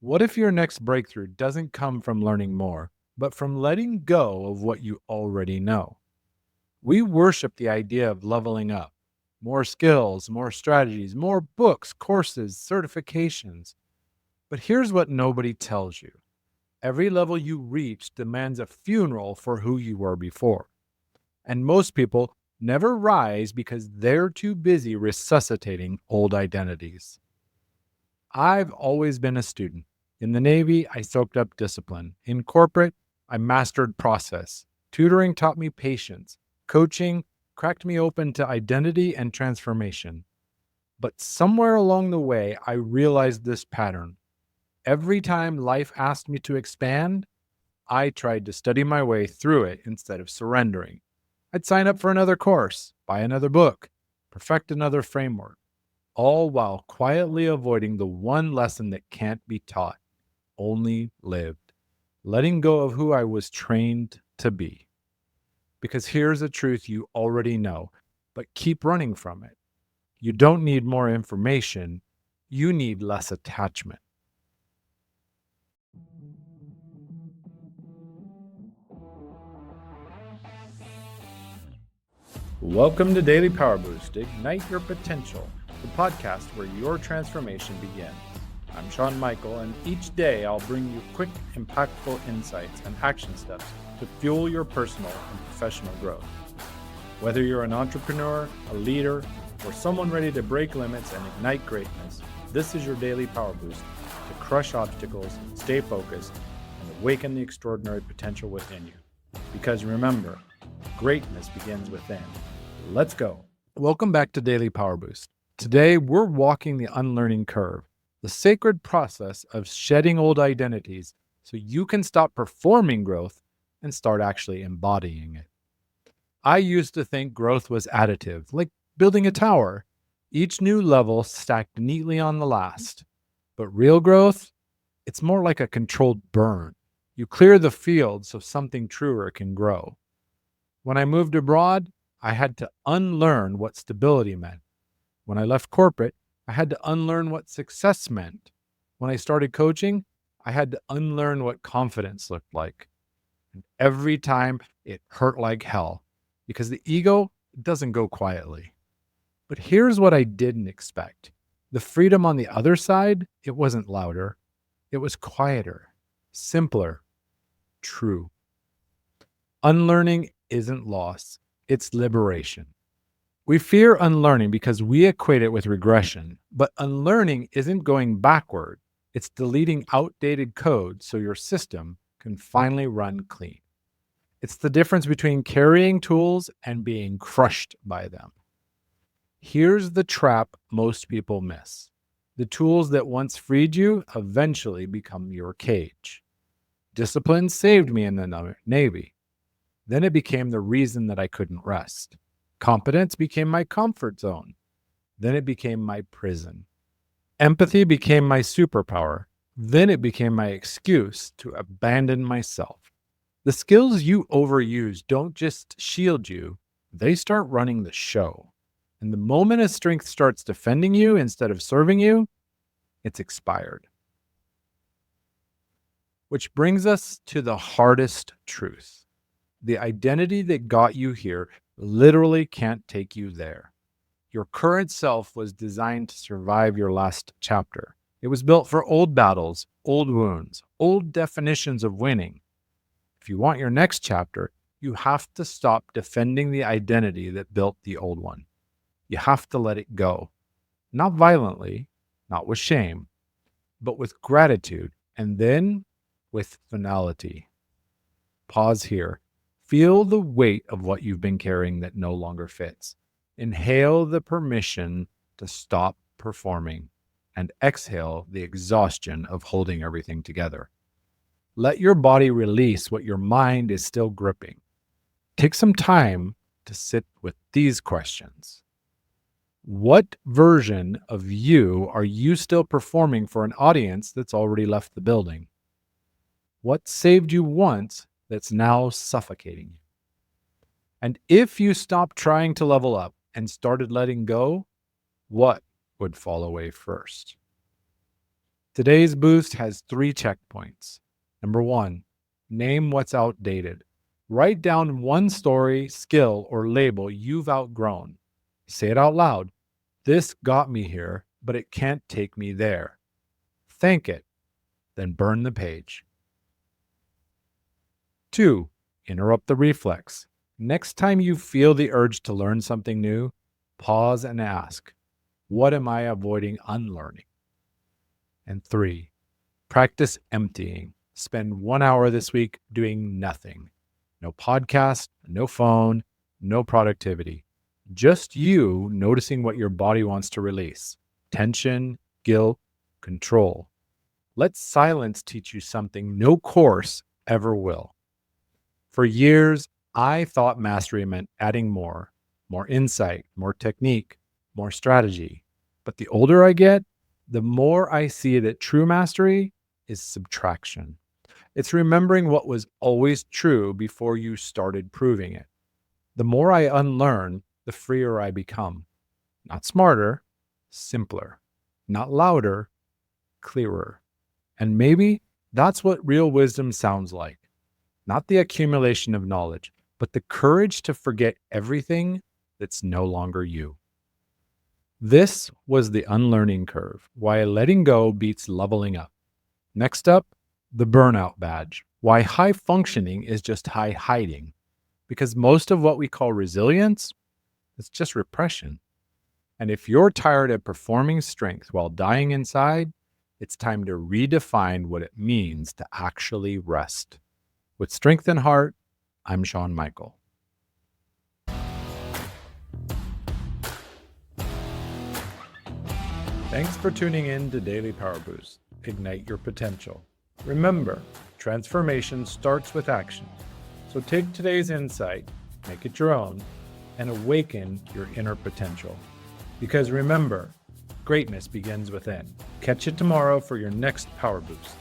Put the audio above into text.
What if your next breakthrough doesn't come from learning more, but from letting go of what you already know? We worship the idea of leveling up. More skills, more strategies, more books, courses, certifications. But here's what nobody tells you. Every level you reach demands a funeral for who you were before. And most people never rise because they're too busy resuscitating old identities. I've always been a student. In the Navy, I soaked up discipline. In corporate, I mastered process. Tutoring taught me patience. Coaching cracked me open to identity and transformation. But somewhere along the way, I realized this pattern. Every time life asked me to expand, I tried to study my way through it instead of surrendering. I'd sign up for another course, buy another book, perfect another framework, all while quietly avoiding the one lesson that can't be taught, only lived, letting go of who I was trained to be. Because here's a truth you already know, but keep running from it. You don't need more information, you need less attachment. Welcome to Daily Power Boost, Ignite Your Potential, the podcast where your transformation begins. I'm Sean Michael, and each day I'll bring you quick, impactful insights and action steps to fuel your personal and professional growth. Whether you're an entrepreneur, a leader, or someone ready to break limits and ignite greatness, this is your daily power boost to crush obstacles, stay focused, and awaken the extraordinary potential within you. Because remember, greatness begins within. Let's go. Welcome back to Daily Power Boost. Today, we're walking the unlearning curve, the sacred process of shedding old identities so you can stop performing growth and start actually embodying it. I used to think growth was additive, like building a tower, each new level stacked neatly on the last. But real growth, it's more like a controlled burn. You clear the field so something truer can grow. When I moved abroad, I had to unlearn what stability meant. When I left corporate, I had to unlearn what success meant. When I started coaching, I had to unlearn what confidence looked like. And every time it hurt like hell because the ego doesn't go quietly. But here's what I didn't expect. The freedom on the other side, it wasn't louder. It was quieter, simpler, true. Unlearning isn't loss, it's liberation. We fear unlearning because we equate it with regression, but unlearning isn't going backward. It's deleting outdated code so your system can finally run clean. It's the difference between carrying tools and being crushed by them. Here's the trap most people miss. The tools that once freed you eventually become your cage. Discipline saved me in the Navy. Then it became the reason that I couldn't rest. Competence became my comfort zone. Then it became my prison. Empathy became my superpower. Then it became my excuse to abandon myself. The skills you overuse don't just shield you, they start running the show. And the moment a strength starts defending you instead of serving you, it's expired. Which brings us to the hardest truth. The identity that got you here literally can't take you there. Your current self was designed to survive your last chapter. It was built for old battles, old wounds, old definitions of winning. If you want your next chapter, you have to stop defending the identity that built the old one. You have to let it go. Not violently, not with shame, but with gratitude, and then with finality. Pause here. Feel the weight of what you've been carrying that no longer fits. Inhale the permission to stop performing, and exhale the exhaustion of holding everything together. Let your body release what your mind is still gripping. Take some time to sit with these questions. What version of you are you still performing for an audience that's already left the building? What saved you once that's now suffocating you? And if you stopped trying to level up and started letting go, what would fall away first? Today's boost has 3 checkpoints. Number 1, name what's outdated. Write down one story, skill, or label you've outgrown. Say it out loud. This got me here, but it can't take me there. Thank it, then burn the page. 2, interrupt the reflex. Next time you feel the urge to learn something new, pause and ask, what am I avoiding unlearning? And 3, practice emptying. Spend 1 hour this week doing nothing. No podcast, no phone, no productivity. Just you noticing what your body wants to release. Tension, guilt, control. Let silence teach you something no course ever will. For years, I thought mastery meant adding more insight, more technique, more strategy. But the older I get, the more I see that true mastery is subtraction. It's remembering what was always true before you started proving it. The more I unlearn, the freer I become. Not smarter, simpler. Not louder, clearer. And maybe that's what real wisdom sounds like. Not the accumulation of knowledge, but the courage to forget everything that's no longer you. This was the Unlearning Curve, why letting go beats leveling up. Next up, the burnout badge, why high functioning is just high hiding. Because most of what we call resilience is just repression. And if you're tired of performing strength while dying inside, it's time to redefine what it means to actually rest. With strength in heart, I'm Sean Michael. Thanks for tuning in to Daily Power Boost. Ignite your potential. Remember, transformation starts with action. So take today's insight, make it your own, and awaken your inner potential. Because remember, greatness begins within. Catch you tomorrow for your next Power Boost.